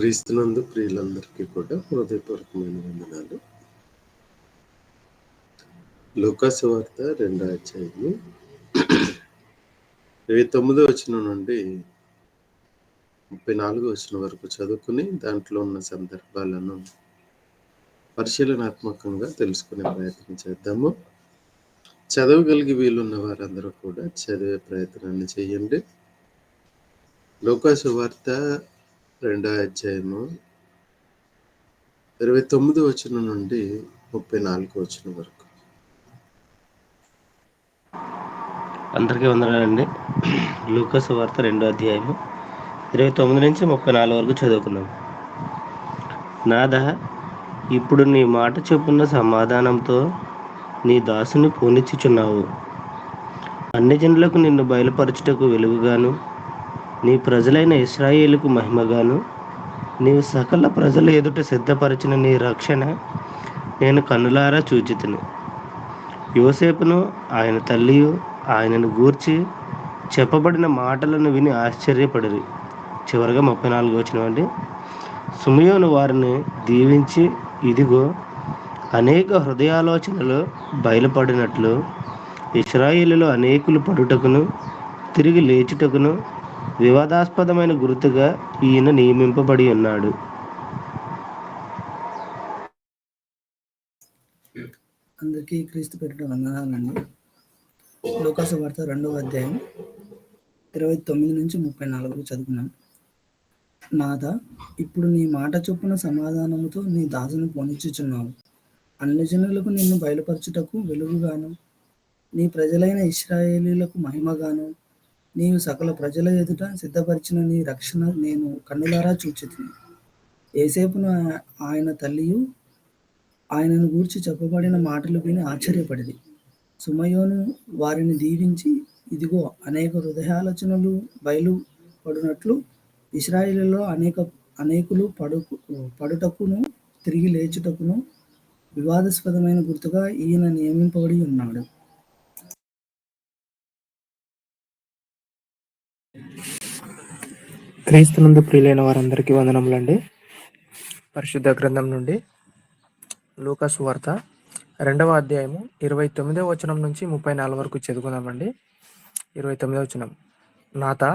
క్రీస్తునందు ప్రియులందరికీ కూడా హృదయపూర్వకమైన వందనాలు. లూకాసు వార్త 2వ అధ్యాయము 29వ వచనం నుండి 34వ వచనం వరకు చదువుకుని దాంట్లో ఉన్న సందర్భాలను పరిశీలనాత్మకంగా తెలుసుకునే ప్రయత్నం చేద్దాము. చదవగలిగి వీలున్న వారందరూ కూడా చదివే ప్రయత్నాన్ని చేయండి. లూకాసు వార్త 2వ అధ్యాయము 29వ వచనం నుండి 34వ వచనం వరకు. అందరికీ వందనాలండి. లూకాసు వార్త 2వ అధ్యాయము 29 నుంచి 34 వరకు చదువుకుందాం. నాదా, ఇప్పుడు నీ మాట చొప్పున సమాధానంతో నీ దాసుని పోనిచ్చుచున్నావు. అన్ని జనులకు నిన్ను బయలుపరచుటకు వెలుగుగాను, నీ ప్రజలైన ఇశ్రాయేలుకు మహిమగాను, నీవు సకల ప్రజల ఎదుట సిద్ధపరిచిన నీ రక్షణ నేను కన్నులారా చూచితిని. యోసేపును ఆయన తల్లియు ఆయనను గూర్చి చెప్పబడిన మాటలను విని ఆశ్చర్యపడిరి. చివరిగా 34 వచనం అండి. సిమియోను వారిని దీవించి, ఇదిగో అనేక హృదయాలోచనలు బయలుపడినట్లు ఇశ్రాయేలులో అనేకులు పడుటకును తిరిగి లేచుటకును వివాదాస్పదమైన గుర్తుగా ఈయన నియమింపబడి ఉన్నాడు. అందరికీ క్రీస్తు పేరిట వందనాలండి. లూకాసు వార్త 2వ అధ్యాయం 29 నుంచి 34 చదువుకున్నాం. నాదా, ఇప్పుడు నీ మాట చొప్పున సమాధానముతో నీ దాసుని పోనిచ్చుచున్నావు. అన్ని జనులకు నిన్ను బయలుపరచుటకు వెలుగుగాను, నీ ప్రజలైన ఇశ్రాయేలీలకు మహిమగాను, నీవు సకల ప్రజల ఎదుట సిద్ధపరిచిన నీ రక్షణ నేను కన్నులారా చూచితిని. యోసేపును ఆయన తల్లియు ఆయనను గూర్చి చెప్పబడిన మాటలు విని ఆశ్చర్యపడిది. సిమియోను వారిని దీవించి, ఇదిగో అనేక హృదయాలోచనలు బయలుపడినట్లు ఇశ్రాయేలులో అనేకులు పడుటకును తిరిగి లేచుటకును వివాదాస్పదమైన గుర్తుగా ఈయన నియమింపబడి ఉన్నాడు. క్రీస్తునందు ప్రియులైన వారందరికీ వందనములండి. పరిశుద్ధ గ్రంథం నుండి లూకాసు వార్త 2వ అధ్యాయము 29వ వచనం నుంచి 34 వరకు చదువుకుందామండి. 29వ వచనం. నాతా,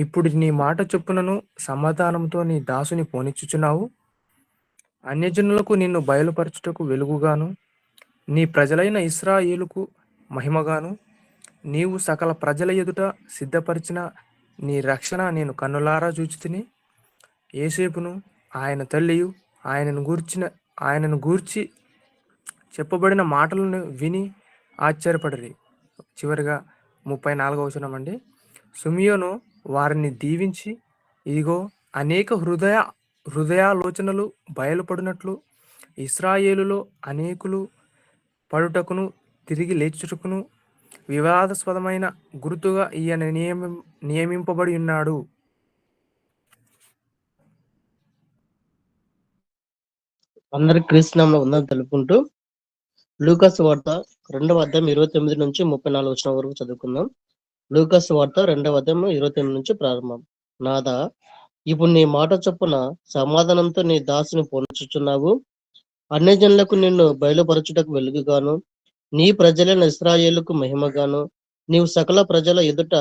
ఇప్పుడు నీ మాట చొప్పునను సమాధానంతో నీ దాసుని పోనిచ్చుచున్నావు. అన్యజనులకు నిన్ను బయలుపరచుటకు వెలుగుగాను, నీ ప్రజలైన ఇశ్రాయేలుకు మహిమగాను, నీవు సకల ప్రజల ఎదుట సిద్ధపరిచిన నీ రక్షణ నేను కన్నులారా చూచితిని. యోసేపును ఆయన తల్లియు ఆయనను గూర్చి చెప్పబడిన మాటలను విని ఆశ్చర్యపడిరి. చివరిగా 34వ వచనం అండి. సిమియోను వారిని దీవించి, ఇదిగో అనేక హృదయాలోచనలు బయలుపడినట్లు ఇశ్రాయేలులో అనేకులు పడుటకును తిరిగి లేచుటకును వివాదాస్పదమైన గుర్తుగా ఈయన నియమింపబడి ఉన్నాడు. అందరికి క్రీస్తునామములో వందనాలు తెలుపుకుంటూ లూకాసు వార్త 2వ అధ్యాయం 29 నుంచి 34 వచనం వరకు చదువుకుందాం. లూకాసు వార్త 2వ అధ్యాయం 29 నుంచి ప్రారంభం. నాదా, ఇప్పుడు నీ మాట చొప్పున సమాధానంతో నీ దాసుని పోనిచ్చుచున్నావు. అన్ని జనులకు నిన్ను బయలుపరచుటకు వెలుగుగాను, నీ ప్రజలైన ఇశ్రాయేలుకు మహిమగాను, నీవు సకల ప్రజల ఎదుట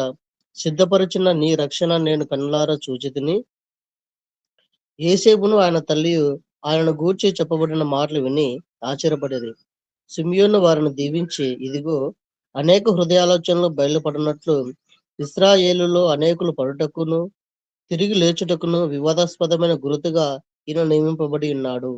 సిద్ధపరిచిన నీ రక్షణ నేను కన్నులారా చూచితిని. యోసేపును ఆయన తల్లియు ఆయనను గూర్చి చెప్పబడిన మాటలు విని ఆశ్చర్యపడేది. సిమియోను వారిని దీవించి, ఇదిగో అనేక హృదయాలోచనలు బయలుపడినట్లు ఇశ్రాయేలులో అనేకులు పడుటకును తిరిగి లేచుటకును వివాదాస్పదమైన గుర్తుగా ఈయన నియమింపబడి ఉన్నాడు.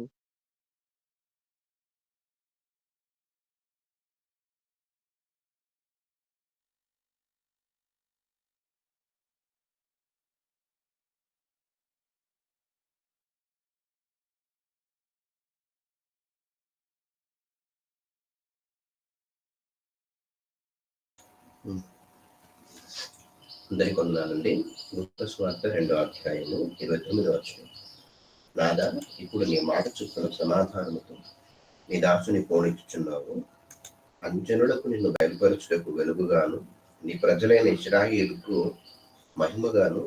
అందరికీ వందనాలండి. లూకాసు వార్త 2వ అధ్యాయము 29వ వచనం. నాదా, ఇప్పుడు నీ మాట చొప్పున సమాధానముతో నీ దాసుని పోనిచ్చుచున్నావు. అంజనులకు నిన్ను బయలుపరచుటకు వెలుగుగాను, నీ ప్రజలైన ఇశ్రాయేలుకు మహిమగాను,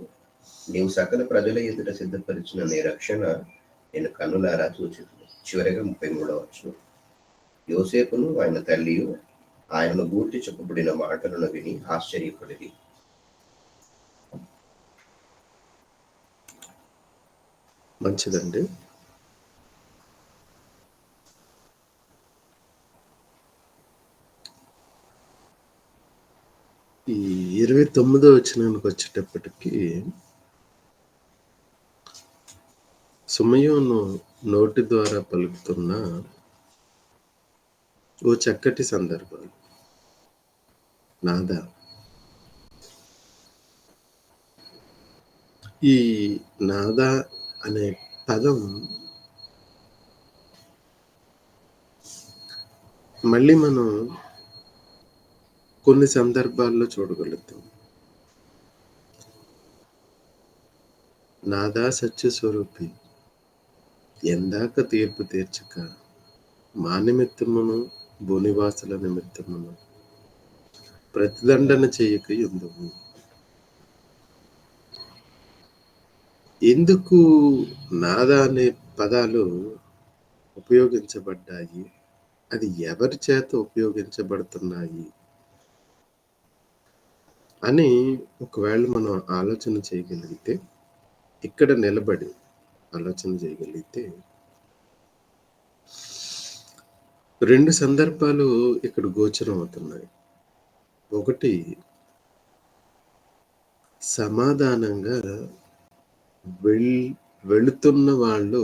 నీవు సకల ప్రజల ఎదుట సిద్ధపరిచిన నీ రక్షణ నేను కన్నులారా చూచితిని. చివరిగా 33వ వచనం. యోసేపును ఆయన తల్లియు ఆయనను గూర్చి చెప్పబడిన మాటలను విని ఆశ్చర్యపడిరి. మంచిదండి. ఈ 29వ వచనానికి వచ్చేటప్పటికి సుమయోను నోటి ద్వారా పలుకుతున్న ఓ చక్కటి సందర్భాలు. నాదా, ఈ నాదా అనే పదం మళ్ళీ మనం కొన్ని సందర్భాల్లో చూడగలుగుతాం. నాదా సత్యస్వరూపి, ఎందాక తీర్పు తీర్చక మా నిమిత్తమును భూనివాసుల నిమిత్తమును ప్రతిదండన చేయక ఎందుకు. ఎందుకు నాదా అనే పదాలు ఉపయోగించబడ్డాయి, అది ఎవరి చేత ఉపయోగించబడుతున్నాయి అని ఒకవేళ మనం ఆలోచన చేయగలిగితే, ఇక్కడ నిలబడి ఆలోచన చేయగలిగితే 2 సందర్భాలు ఇక్కడ గోచరం అవుతున్నాయి. ఒకటి, సమాధానంగా వెళుతున్న వాళ్ళు,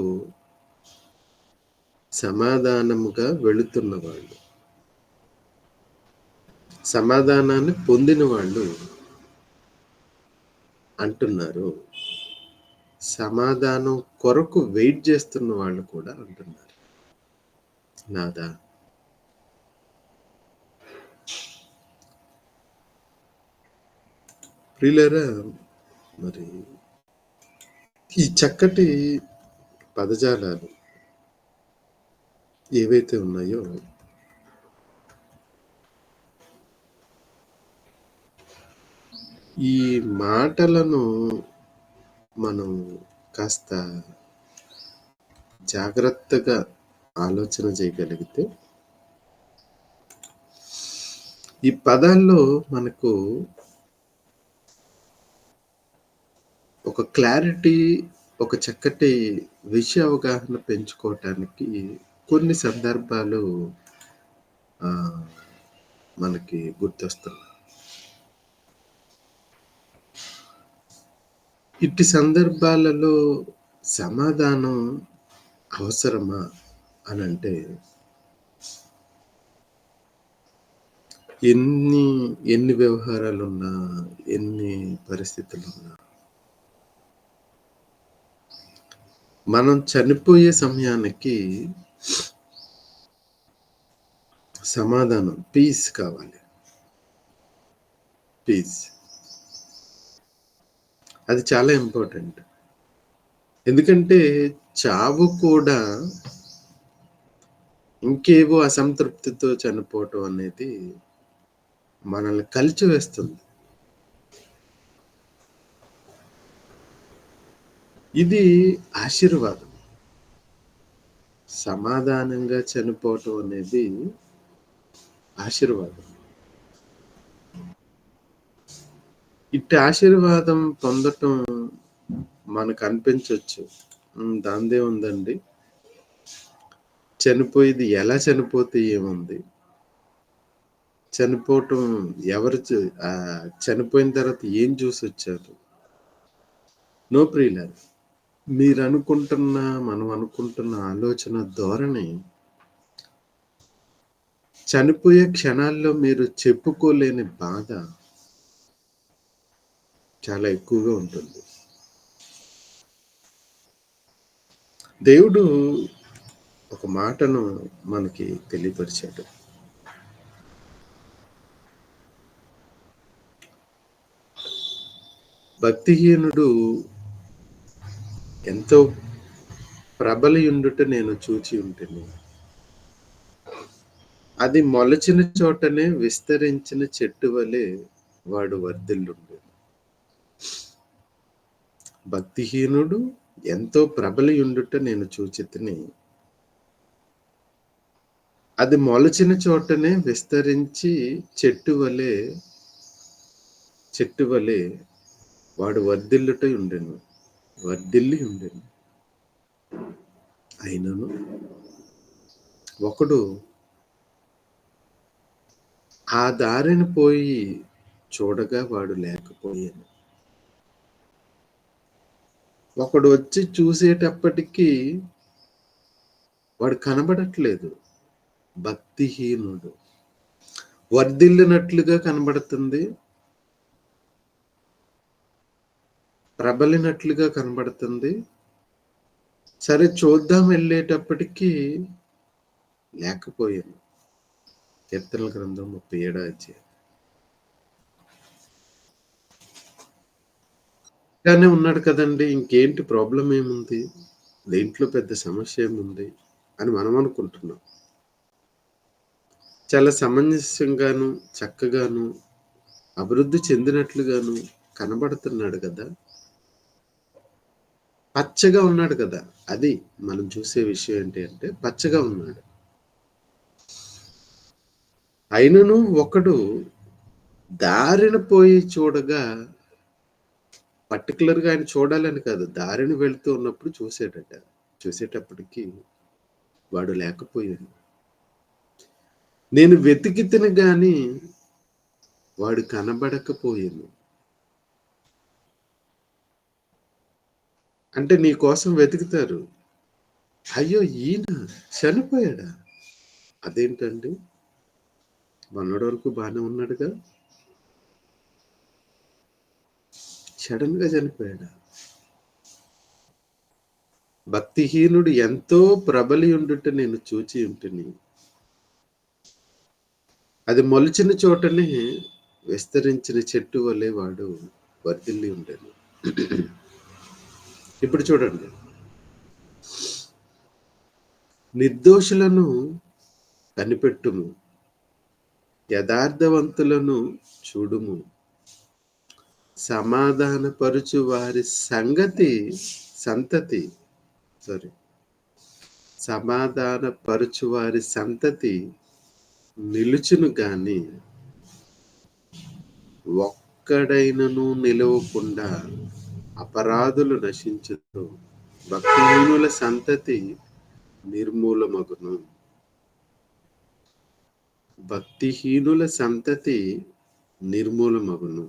సమాధానముగా వెళుతున్న వాళ్ళు, సమాధానాన్ని పొందిన వాళ్ళు అంటున్నారు. సమాధానం కొరకు వెయిట్ చేస్తున్న వాళ్ళు కూడా అంటున్నారు నాదా. ప్రియులారా, మరి ఈ చక్కటి పదజాలాలు ఏవైతే ఉన్నాయో ఈ మాటలను మనం కాస్త జాగ్రత్తగా ఆలోచన చేయగలిగితే, ఈ పదాల్లో మనకు ఒక క్లారిటీ, ఒక చక్కటి విషయ అవగాహన పెంచుకోవటానికి కొన్ని సందర్భాలు మనకి గుర్తొస్తున్నాయి. ఇట్టి సందర్భాలలో సమాధానం అవసరమా అని అంటే, ఎన్ని వ్యవహారాలున్నా, ఎన్ని పరిస్థితులున్నా, మనం చనిపోయే సమయానికి సమాధానం, పీస్ కావాలి. పీస్ అది చాలా ఇంపార్టెంట్. ఎందుకంటే చావు కూడా ఇంకేవో అసంతృప్తితో చనిపోవటం అనేది మనల్ని కలిచివేస్తుంది. ఇది ఆశీర్వాదం. సమాధానంగా చనిపోవటం అనేది ఆశీర్వాదం. ఇట్టి ఆశీర్వాదం పొందటం మనకు అనిపించవచ్చు, దాందే ఉందండి, చనిపోయేది ఎలా చనిపోతే ఏముంది, చనిపోవటం ఎవరు చనిపోయిన తర్వాత ఏం చూసి వచ్చారు. నో ప్రియులారా, మనం అనుకుంటున్న ఆలోచన ధోరణి చనిపోయే క్షణాల్లో మీరు చెప్పుకోలేని బాధ చాలా ఎక్కువగా ఉంటుంది. దేవుడు ఒక మాటను మనకి తెలియపరిచాడు. భక్తిహీనుడు ఎంతో ప్రబలియుండుట నేను చూచి ఉంటిని, అది మొలచిన చోటనే విస్తరించిన చెట్టు వలె వాడు వర్ధిల్లుండు. భక్తిహీనుడు ఎంతో ప్రబలియుండుట నేను చూచితిని. అది మొలచిన చోటనే విస్తరించి చెట్టు వలె వాడు వర్ధిల్లి ఉండెను. అయినను ఒకడు ఆ దారిని పోయి చూడగా వాడు లేకపోయాను. ఒకడు వచ్చి చూసేటప్పటికీ వాడు కనబడట్లేదు. భక్తిహీనుడు వర్ధిల్లినట్లుగా కనబడుతుంది, ప్రబలినట్లుగా కనబడుతుంది. సరే చూద్దాం వెళ్ళేటప్పటికీ లేకపోయాను. కీర్తనల గ్రంథం 37వ అధ్యాయం. గానే ఉన్నాడు కదండి, ఇంకేంటి ప్రాబ్లం ఏముంది, దేంట్లో పెద్ద సమస్య ఏముంది అని మనం అనుకుంటున్నాం. చాలా సమంజసంగాను చక్కగాను అభివృద్ధి చెందినట్లుగాను కనబడుతున్నాడు కదా, పచ్చగా ఉన్నాడు కదా. అది మనం చూసే విషయం ఏంటి అంటే పచ్చగా ఉన్నాడు. అయినను ఒకడు దారిన పోయి చూడగా, పర్టికులర్గా ఆయన చూడాలని కాదు, దారిని వెళుతూ ఉన్నప్పుడు చూసేటప్పటికి వాడు లేకపోయాడు. నేను వెతికితిని గాని వాడు కనబడకపోయాను. అంటే నీ కోసం వెతుకుతారు, అయ్యో ఈయన చనిపోయాడా, అదేంటండి మొన్నటి వరకు బాగానే ఉన్నాడుగా, సడన్ గా చనిపోయాడా. భక్తిహీనుడు ఎంతో ప్రబలి ఉండుట నేను చూచి ఉంటుని, అది మొలిచిన చోటనే విస్తరించిన చెట్టు వలె వాడు వర్ధిల్లి ఉండేను. ఇప్పుడు చూడండి, నిర్దోషులను కనిపెట్టుము, యథార్థవంతులను చూడుము, సమాధానపరుచు వారి సంతతి నిలుచును గాని ఒక్కడైనను నిలవకుండా అపరాధులు నశించును. భక్తిహీనుల సంతతి నిర్మూలమగును.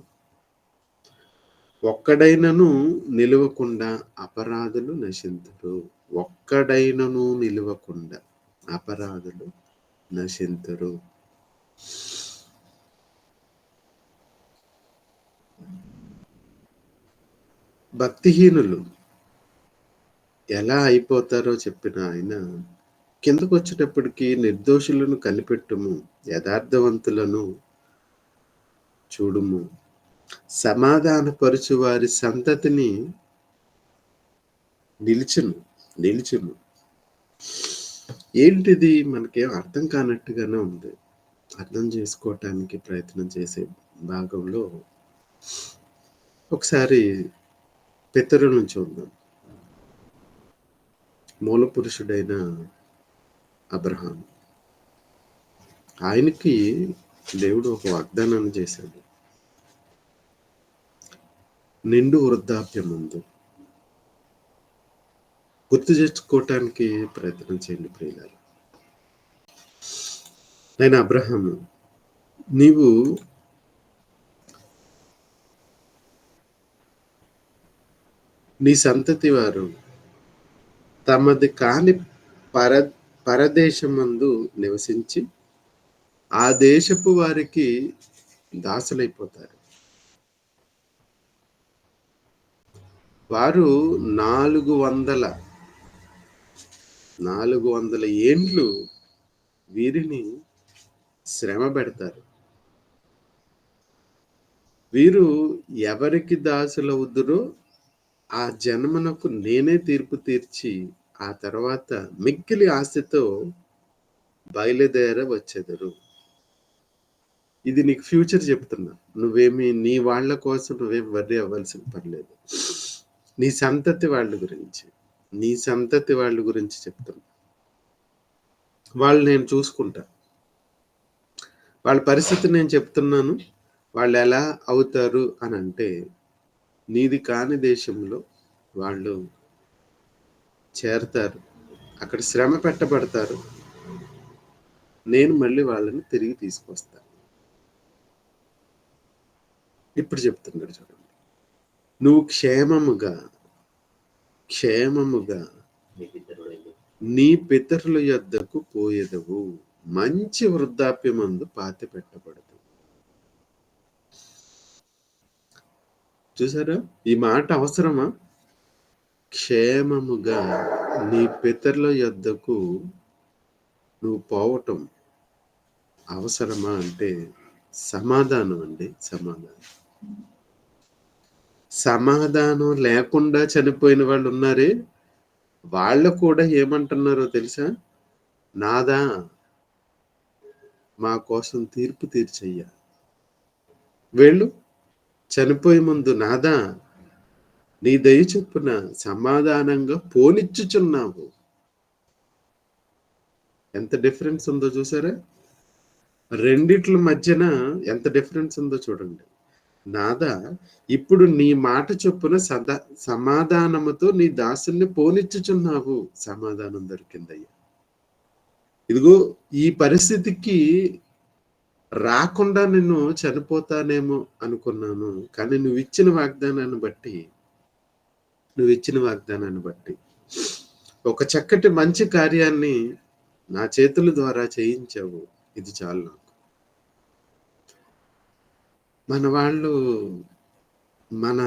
ఒక్కడైనను నిలవకుండా అపరాధులు నశింతురు. భక్తిహీనులు ఎలా అయిపోతారో చెప్పిన ఆయన కిందకు వచ్చేటప్పటికి నిర్దోషులను కనిపెట్టుము, యథార్థవంతులను చూడుము, సమాధానపరుచు వారి సంతతిని నిలుచును. ఏంటిది మనకేం అర్థం కానట్టుగానే ఉంది. అర్థం చేసుకోవటానికి ప్రయత్నం చేసే భాగంలో ఒకసారి పితరులను చూద్దాం. మూల పురుషుడైన అబ్రహాం, ఆయనకి దేవుడు ఒక వాగ్దానాన్ని చేశాడు. నిండు వృద్ధాప్యం ఉంది. గుర్తు తెచ్చుకోవటానికి ప్రయత్నం చేయండి ప్రియులారా. నేను అబ్రహాము, నీవు నీ సంతతి వారు తమది కాని పరదేశమందు నివసించి ఆ దేశపు వారికి దాసులైపోతారు. వారు 400 ఏండ్లు వీరిని శ్రమ పెడతారు. వీరు ఎవరికి దాసులవుదురో ఆ జన్మనకు నేనే తీర్పు తీర్చి ఆ తర్వాత మిక్కిలి ఆస్తితో బయలుదేర వచ్చెదరు. ఇది నీకు ఫ్యూచర్ చెప్తున్నా. నీ వాళ్ళ కోసం నువ్వేం వర్రీ అవ్వాల్సిన పర్లేదు. నీ సంతతి వాళ్ళ గురించి చెప్తున్నా. వాళ్ళు నేను చూసుకుంటా. వాళ్ళ పరిస్థితి నేను చెప్తున్నాను. వాళ్ళు ఎలా అవుతారు అని అంటే, నీది కాని దేశంలో వాళ్ళు చేరతారు, అక్కడ శ్రమ పెట్టబడతారు, నేను మళ్ళీ వాళ్ళని తిరిగి తీసుకొస్తాను. ఇప్పుడు చెప్తున్నాడు చూడండి, నువ్వు క్షేమముగా నీ పితరుల యొద్దకు పోయేదవు, మంచి వృద్ధాప్యమందు పాతి పెట్టబడదు. చూసారా ఈ మాట అవసరమా? క్షేమముగా నీ పితరుల యొద్దకు నువ్వు పోవటం అవసరమా అంటే సమాధానం అండి. సమాధానం లేకుండా చనిపోయిన వాళ్ళు ఉన్నారే, వాళ్ళు కూడా ఏమంటున్నారో తెలుసా? నాదా మా కోసం తీర్పు తీర్చయ్యా. వీళ్ళు చనిపోయే ముందు నాదా నీ దయ చొప్పున సమాధానంగా పోనిచ్చుచున్నావు. ఎంత డిఫరెన్స్ ఉందో చూసారా? రెండిట్ల మధ్యన ఎంత డిఫరెన్స్ ఉందో చూడండి. నాదా ఇప్పుడు నీ మాట చొప్పున సమాధానముతో నీ దాసుల్ని పోనిచ్చుచున్నావు. సమాధానం దొరికిందయ్యా. ఇదిగో ఈ పరిస్థితికి రాకుండా నేను చనిపోతానేమో అనుకున్నాను, కానీ నువ్వు ఇచ్చిన వాగ్దానాన్ని బట్టి ఒక చక్కటి మంచి కార్యాన్ని నా చేతుల ద్వారా చేయించావు. ఇది చాలు నాకు. మన వాళ్ళు మన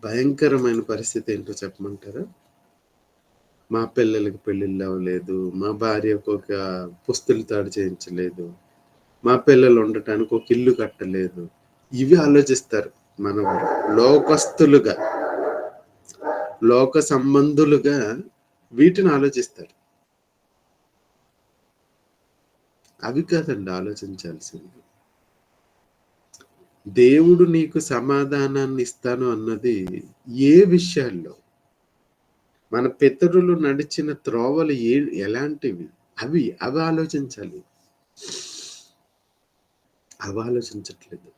భయంకరమైన పరిస్థితి ఏంటో చెప్పమంటారా? మా పిల్లలకి పెళ్ళిళ్ళు అవ్వలేదు, మా భార్యకు ఒక పుస్తులు తాడు చేయించలేదు, మా పిల్లలు ఉండటానికి ఒక ఇల్లు కట్టలేదు. ఇవి ఆలోచిస్తారు మన వాళ్ళు. లోకస్తులుగా, లోక సంబంధులుగా వీటిని ఆలోచిస్తారు. అవి కాదండి ఆలోచించాల్సింది. దేవుడు నీకు సమాధానాన్ని ఇస్తాను అన్నది ఏ విషయాల్లో, మన పితరులు నడిచిన త్రోవలు ఎలాంటివి అవి ఆలోచించాలి. అవి ఆలోచించట్లేదు.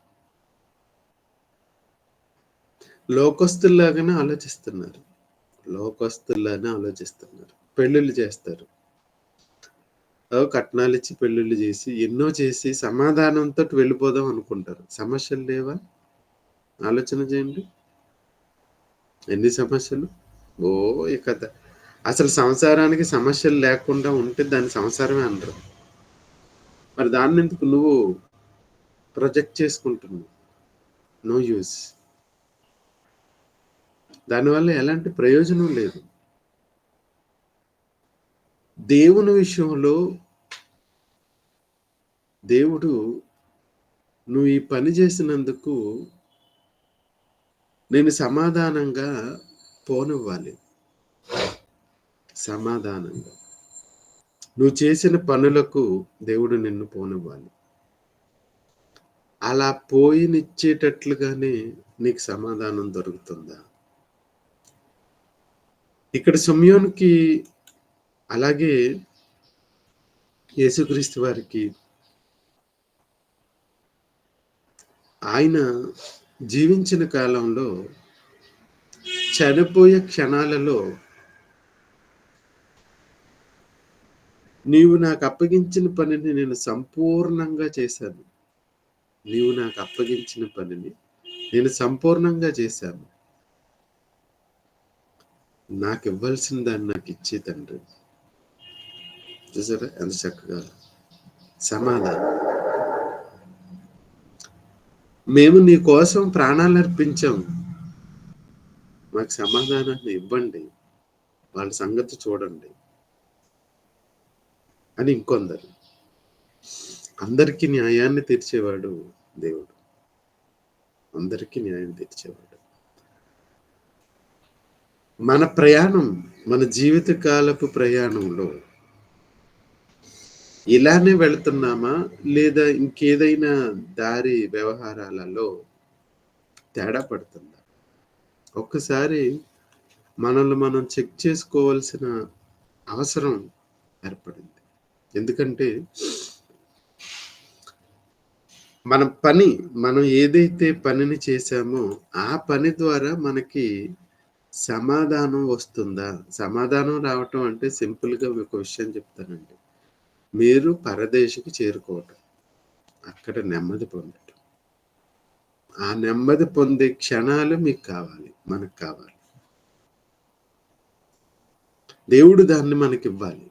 లోకస్తుల్లాగానే ఆలోచిస్తున్నారు. పెళ్ళిళ్ళు చేస్తారు, కట్నాలు ఇచ్చి పెళ్ళిళ్ళు చేసి ఎన్నో చేసి సమాధానంతో వెళ్ళిపోదాం అనుకుంటారు. సమస్యలు లేవా? ఆలోచన చేయండి. ఎన్ని సమస్యలు! ఈ కథ అసలు సంసారానికి సమస్యలు లేకుండా ఉంటే దాన్ని సంసారమే అనరు. మరి దాన్ని ఎందుకు నువ్వు ప్రొజెక్ట్ చేసుకుంటున్నావు? No use. దానివల్ల ఎలాంటి ప్రయోజనం లేదు. దేవుని విషయంలో దేవుడు నువ్వు ఈ పని చేసినందుకు నేను సమాధానంగా పోనివ్వాలి. సమాధానంగా నువ్వు చేసిన పనులకు దేవుడు నిన్ను పోనివ్వాలి. అలా పోయినిచ్చేటట్లుగానే నీకు సమాధానం దొరుకుతుందా? ఇక్కడ సిమ్యోనుకి అలాగే యేసుక్రీస్తు వారికి ఆయన జీవించిన కాలంలో చనిపోయే క్షణాలలో నీవు నాకు అప్పగించిన పనిని నేను సంపూర్ణంగా చేశాను. నాకు ఇవ్వాల్సిన దాన్ని నాకు ఇచ్చే తండ్రి. చూసారా ఎంత చక్కగా సమాధానం. మేము నీ కోసం ప్రాణాలు అర్పించాం, మాకు సమాధానాన్ని ఇవ్వండి, వాళ్ళ సంగతి చూడండి అని ఇంకొందరు. అందరికీ న్యాయాన్ని తీర్చేవాడు దేవుడు. అందరికీ న్యాయం తీర్చేవాడు. మన ప్రయాణం, మన జీవితకాలపు ప్రయాణంలో ఇలానే వెళుతున్నామా లేదా ఇంకేదైనా దారి వ్యవహారాలలో తేడా పడుతుందా? ఒక్కసారి మనల్ని మనం చెక్ చేసుకోవాల్సిన అవసరం ఏర్పడింది. ఎందుకంటే మనం ఏదైతే పనిని చేశామో ఆ పని ద్వారా మనకి సమాధానం వస్తుందా? సమాధానం రావటం అంటే సింపుల్‌గా ఒక విషయం చెప్తానండి. మీరు పరదేశికి చేరుకోవటం. అక్కడ నెమ్మది పొందటం. ఆ నెమ్మది పొందే క్షణాలు మీకు కావాలి. మనకు కావాలి. దేవుడు దాన్ని మనకివ్వాలి.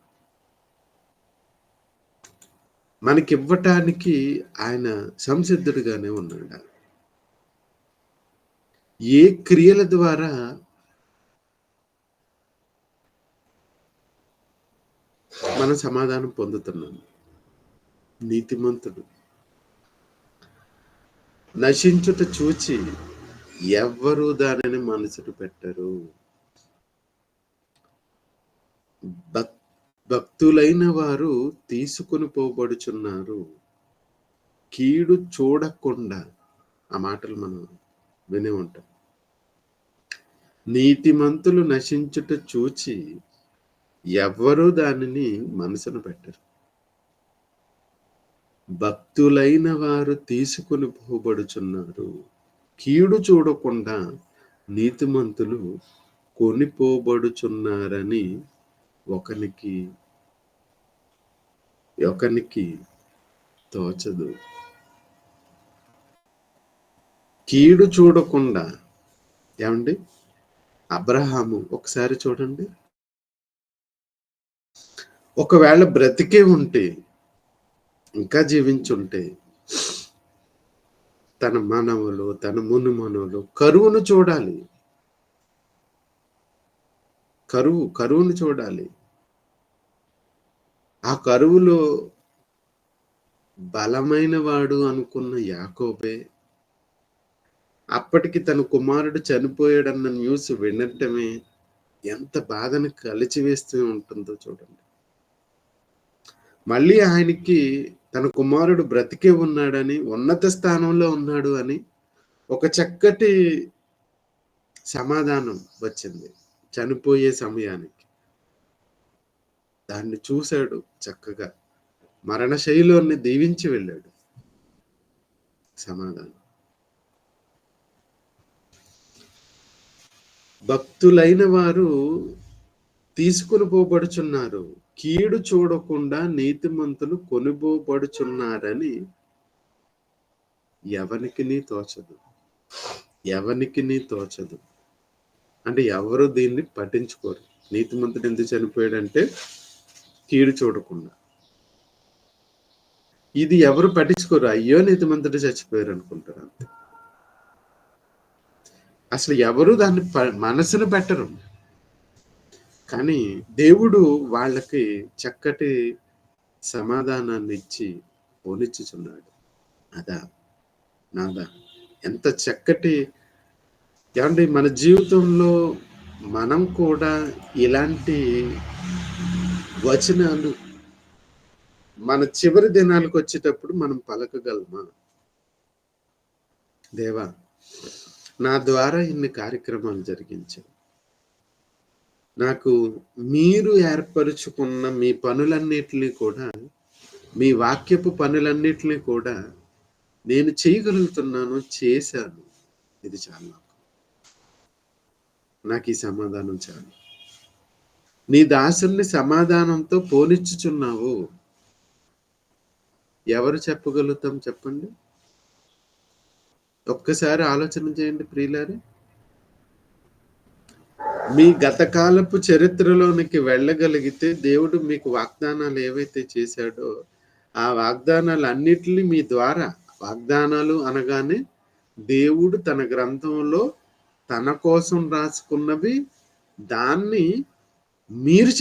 మనకివ్వటానికి ఆయన సంసిద్ధుడుగానే ఉన్నాడు. ఏ క్రియల ద్వారా మనం సమాధానం పొందుతున్నాము? నీతిమంతుడు నశించుట చూచి ఎవ్వరూ దానిని మనసుకు పెట్టరు. భక్తులైన వారు తీసుకుని పోబడుచున్నారు, కీడు చూడకుండా. ఆ మాటలు మనం వినే ఉంటాం. నీతిమంతులు నశించుట చూచి ఎవ్వరూ దానిని మనసున పెట్టరు. భక్తులైన వారు తీసుకుని పోబడుచున్నారు, కీడు చూడకుండా నీతిమంతులు కొనిపోబడుచున్నారని ఒకనికి తోచదు. కీడు చూడకుండా. ఏమండి? అబ్రహాము ఒకసారి చూడండి. ఒకవేళ బ్రతికే ఉంటే, ఇంకా జీవించుంటే, తన మనవలు, తన మునుమనులు కరువును చూడాలి. కరువును చూడాలి. ఆ కరువులో బలమైన వాడు అనుకున్న యాకోబే అప్పటికి తన కుమారుడు చనిపోయాడన్న న్యూస్ వినటమే ఎంత బాధను కలిచివేస్తూ ఉంటుందో చూడండి. మళ్ళీ ఆయనకి తన కుమారుడు బ్రతికే ఉన్నాడని, ఉన్నత స్థానంలో ఉన్నాడు అని ఒక చక్కటి సమాధానం వచ్చింది చనిపోయే సమయానికి. దాన్ని చూశాడు చక్కగా. మరణ శైలిని దీవించి వెళ్ళాడు. సమాధానం. భక్తులైన వారు తీసుకుని పోబడుచున్నారు, కీడు చూడకుండా నీతిమంతులు కొనిపోబడుచున్నారని ఎవనికి తోచదు. అంటే ఎవరు దీన్ని పట్టించుకోరు. నీతిమంతుడు ఎందుకు చనిపోయాడంటే కీడు చూడకుండా. ఇది ఎవరు పట్టించుకోరు. అయ్యో నీతిమంతుడు చచ్చిపోయారు అనుకుంటారు అంతే. అసలు ఎవరు దాన్ని మనసును పెట్టరు. కానీ దేవుడు వాళ్ళకి చక్కటి సమాధానాన్ని ఇచ్చి పోనిచ్చుచున్నాడు. నాదా ఎంత చక్కటి. ఏమంటే మన జీవితంలో మనం కూడా ఇలాంటి వచనాలు మన చివరి దినాలకు వచ్చేటప్పుడు మనం పలకగలమా? దేవా, నా ద్వారా ఇన్ని కార్యక్రమాలు జరిగించారు. నాకు మీరు ఏర్పరుచుకున్న మీ పనులన్నిటినీ కూడా, మీ వాక్యపు పనులన్నిటినీ కూడా నేను చేయగలుగుతున్నాను, చేశాను. ఇది చాలు. నాకు ఈ సమాధానం చాలు. నీ దాసుల్ని సమాధానంతో పోనిచ్చుచున్నావు. ఎవరు చెప్పగలుగుతాం చెప్పండి? ఒక్కసారి ఆలోచన చేయండి ప్రియులారే. మీ గతకాలపు చరిత్రలోనికి వెళ్ళగలిగితే దేవుడు మీకు వాగ్దానాలు ఏవైతే చేశాడో ఆ వాగ్దానాలు అన్నిటినీ మీ ద్వారా, వాగ్దానాలు అనగానే దేవుడు తన గ్రంథంలో తన కోసం రాసుకున్నవి, దాన్ని మీరు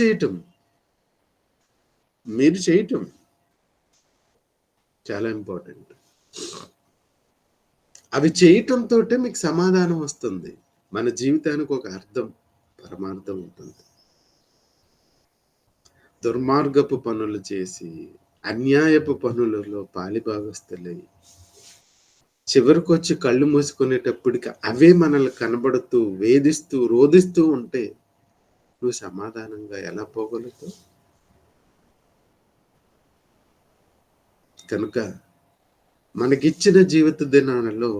చేయటం చాలా ఇంపార్టెంట్. అవి చేయటంతో మీకు సమాధానం వస్తుంది. మన జీవితానికి ఒక అర్థం, పరమార్థం ఉంటుంది. దుర్మార్గపు పనులు చేసి, అన్యాయపు పనులలో పాలిభాగస్తులై చివరికి వచ్చి కళ్ళు మూసుకునేటప్పటికి అవే మనల్ని కనబడుతూ వేధిస్తూ రోధిస్తూ ఉంటే నువ్వు సమాధానంగా ఎలా పోగలుగుతావు? కనుక మనకిచ్చిన జీవిత దినాలలో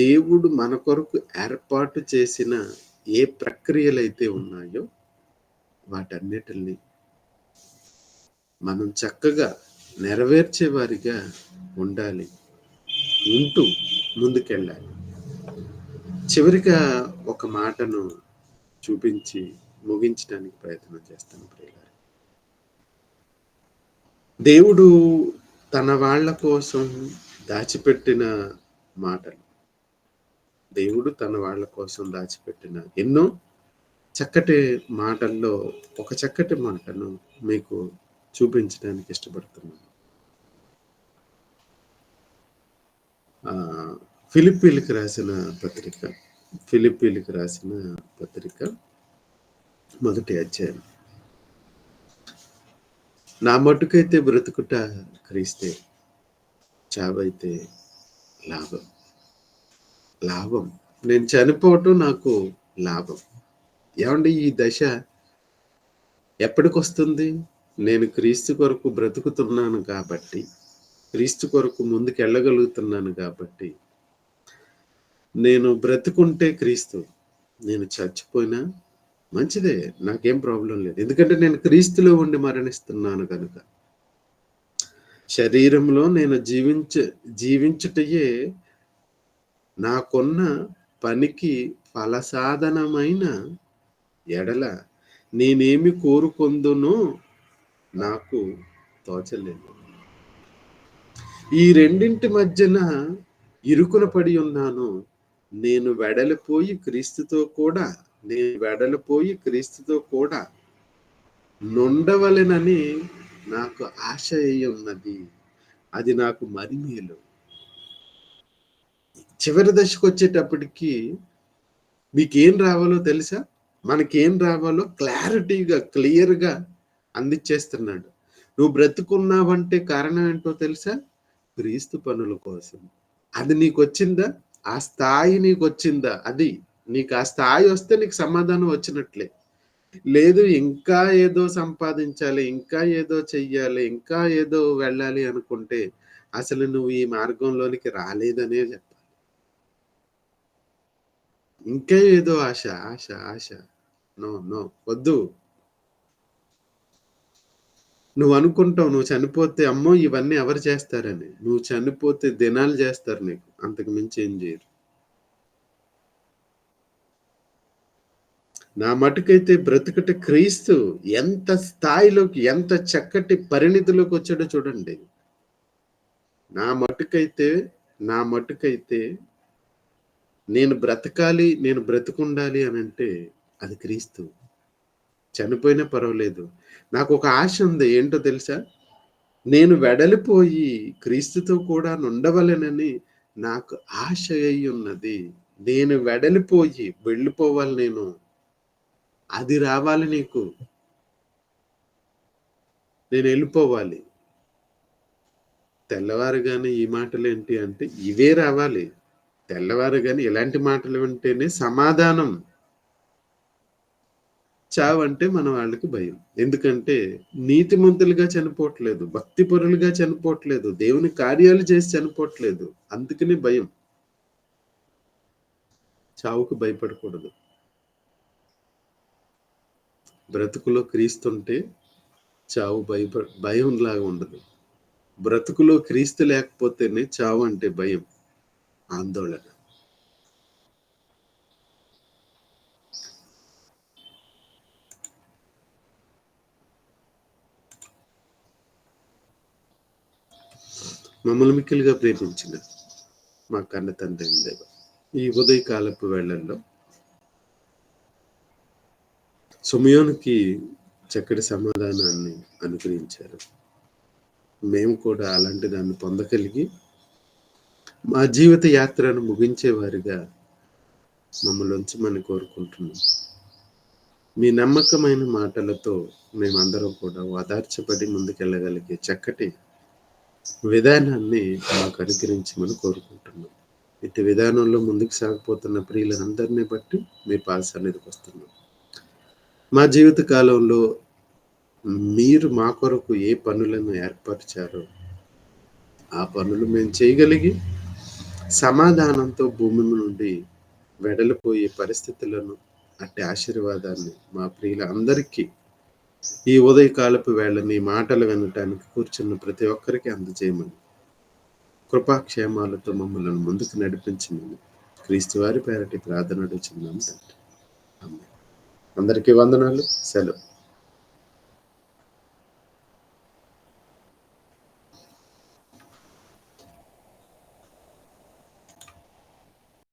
దేవుడు మన కొరకు ఏర్పాటు చేసిన ఏ ప్రక్రియలైతే ఉన్నాయో వాటన్నిటిని మనం చక్కగా నెరవేర్చే వారిగా ఉండాలి, ఉంటూ ముందుకెళ్ళాలి. చివరిగా ఒక మాటను చూపించి ముగించడానికి ప్రయత్నం చేస్తాను ప్రియులారా. దేవుడు తన వాళ్ళ కోసం దాచిపెట్టిన మాటలు, దేవుడు తన వాళ్ళ కోసం దాచిపెట్టిన ఎన్నో చక్కటి మాటల్లో ఒక చక్కటి మాటను మీకు చూపించడానికి ఇష్టపడుతున్నాను. ఫిలిప్పీలకు రాసిన పత్రిక మొదటి అధ్యాయం. నా మట్టుకైతే బ్రతుకుట క్రీస్తే, చావైతే లాభం. నేను చనిపోవటం నాకు లాభం. ఏమండి, ఈ దశ ఎప్పటికొస్తుంది? నేను క్రీస్తు కొరకు బ్రతుకుతున్నాను కాబట్టి, క్రీస్తు కొరకు ముందుకు వెళ్ళగలుగుతున్నాను కాబట్టి. నేను బ్రతుకుంటే క్రీస్తు, నేను చచ్చిపోయినా మంచిదే, నాకేం ప్రాబ్లం లేదు. ఎందుకంటే నేను క్రీస్తులో ఉండి మరణిస్తున్నాను కనుక. శరీరంలో నేను జీవించుటయే నాకున్న పనికి ఫలసాధనమైన ఎడల నేనేమి కోరుకొందునో నాకు తోచలేదు. ఈ రెండింటి మధ్యన ఇరుకున పడి ఉన్నాను. నేను వెడలిపోయి క్రీస్తుతో కూడా నుండవలెనని నాకు ఆశ అయి ఉన్నది. అది నాకు మరి మేలు. చివరి దశకు వచ్చేటప్పటికి మీకేం రావాలో తెలుసా? మనకేం రావాలో క్లారిటీగా క్లియర్గా అందించేస్తున్నాడు. నువ్వు బ్రతుకున్నావంటే కారణం ఏంటో తెలుసా? క్రీస్తు పనుల కోసం. అది నీకు వచ్చిందా? ఆ స్థాయి నీకు వచ్చిందా? అది నీకు ఆ స్థాయి వస్తే నీకు సమాధానం వచ్చినట్లే. లేదు ఇంకా ఏదో సంపాదించాలి, ఇంకా ఏదో చెయ్యాలి, ఇంకా ఏదో వెళ్ళాలి అనుకుంటే అసలు నువ్వు ఈ మార్గంలోనికి రాలేదనే చెప్పాలి. ఇంకా ఏదో ఆశ. నో వద్దు. నువ్వు అనుకుంటావు నువ్వు చనిపోతే అమ్మో ఇవన్నీ ఎవరు చేస్తారని. నువ్వు చనిపోతే దినాలు చేస్తారు నీకు, అంతకు మించి ఏం చేయరు. నా మటుకైతే బ్రతుకట క్రీస్తు. ఎంత స్థాయిలోకి, ఎంత చక్కటి పరిణితిలోకి వచ్చాడో చూడండి. నా మటుకైతే నేను బ్రతకాలి, నేను బ్రతుకుండాలి అని అంటే అది క్రీస్తు. చనిపోయినా పర్వాలేదు. నాకు ఒక ఆశ ఉంది. ఏంటో తెలుసా? నేను వెడలిపోయి క్రీస్తుతో కూడా నుండవలెనని నాకు ఆశ అయి ఉన్నది. నేను వెడలిపోయి వెళ్ళిపోవాలి, నేను అది రావాలి నీకు. నేను వెళ్ళిపోవాలి. తెల్లవారుగానే ఈ మాటలు ఏంటి అంటే ఇవే రావాలి. తెల్లవారుగానే ఇలాంటి మాటలు వింటేనే సమాధానం. చావంటే మన వాళ్ళకి భయం. ఎందుకంటే నీతిమంతులుగా చనిపోవట్లేదు, భక్తి పరులుగా చనిపోవట్లేదు, దేవుని కార్యాలు చేసి చనిపోవట్లేదు. అందుకనే భయం. చావుకు భయపడకూడదు. బ్రతుకులో క్రీస్తుంటే చావు భయంలాగా ఉండదు. బ్రతుకులో క్రీస్తు లేకపోతేనే చావు అంటే భయం, ఆందోళన. మమ్మల్ని మిక్కిలిగా ప్రేమించిన మా కన్న తండ్రి దేవ, ఈ ఉదయకాలపు వేళల్లో సమయానికి చక్కటి సమాధానాన్ని అనుగ్రహించారు. మేము కూడా అలాంటి దాన్ని పొందగలిగి మా జీవిత యాత్రను ముగించేవారిగా మమ్మల్ని ఉంచమని కోరుకుంటున్నాం. మీ నమ్మకమైన మాటలతో మేమందరం కూడా ఓదార్చబడి ముందుకెళ్ళగలిగే చక్కటి విధానాన్ని మాకు అనుగ్రహించమని కోరుకుంటున్నాం. ఇటు విధానంలో ముందుకు సాగిపోతున్న ప్రియులందరినీ బట్టి మీ పాద సన్నిధికి వస్తున్నాం. మా జీవిత కాలంలో మీరు మా కొరకు ఏ పనులను ఏర్పరిచారో ఆ పనులు మేము చేయగలిగి సమాధానంతో భూమి నుండి వెడలిపోయే పరిస్థితులను, అట్టి ఆశీర్వాదాన్ని మా ప్రియులందరికీ ఈ ఉదయకాలపు వేళ నీ మాటలు వినటానికి కూర్చున్న ప్రతి ఒక్కరికి అందజేయమని, కృపాక్షేమాలతో మమ్మల్ని ముందుకు నడిపించమని క్రీస్తు వారి పేరటి ప్రార్థన అడుగుచున్నాం తండ్రి. ఆమేన్. అందరికీ వందనాలు. సెలవు.